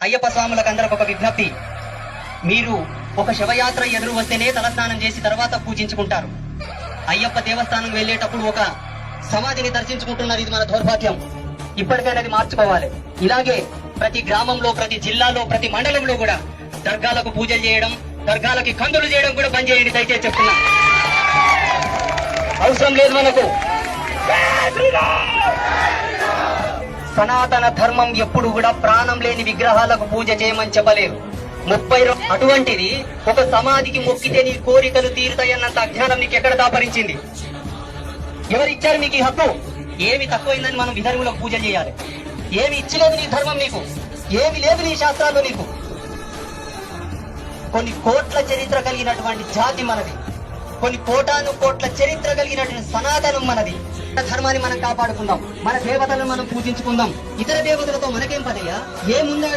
అయ్యప్ప స్వాములకు అందరికి ఒక విజ్ఞప్తి. మీరు ఒక శవయాత్ర ఎదురు వస్తేనే తలస్నానం చేసి తర్వాత పూజించుకుంటారు. అయ్యప్ప దేవస్థానం వెళ్ళేటప్పుడు ఒక సమాధిని దర్శించుకుంటున్నారు. ఇది మన దౌర్భాగ్యం. ఇప్పటికైనా అది మార్చుకోవాలి. ఇలాగే ప్రతి గ్రామంలో, ప్రతి జిల్లాలో, ప్రతి మండలంలో కూడా దర్గాలకు పూజలు చేయడం, దర్గాలకి కందులు చేయడం కూడా బంద్ చేయండి దయచేసి చెప్తున్నా. అవసరం లేదు మనకు. సనాతన ధర్మం ఎప్పుడు కూడా ప్రాణం లేని విగ్రహాలకు పూజ చేయమని చెప్పలేదు. 30 అటువంటిది ఒక సమాధికి మొక్కితే నీ కోరికలు తీరుతాయన్నంత అజ్ఞానం నీకు ఎక్కడ దాపరించింది? ఎవరిచ్చారు మీకు ఈ హక్కు? ఏమి తక్కువైందని మనం విధర్ములకు పూజలు చేయాలి? ఏమి ఇచ్చలేదు నీ ధర్మం నీకు? ఏమి లేదు నీ శాస్త్రాల్లో నీకు? కొన్ని కోట్ల చరిత్ర కలిగినటువంటి జాతి మనది. కొన్ని కోటాను కోట్ల చరిత్ర కలిగినటువంటి సనాతనం మనది. ధర్మాన్ని మనం కాపాడుకుందాం. మన దేవతలను మనం పూజించుకుందాం. ఇతర దేవతలతో మనకేం పదయ్యా? ఏముందా?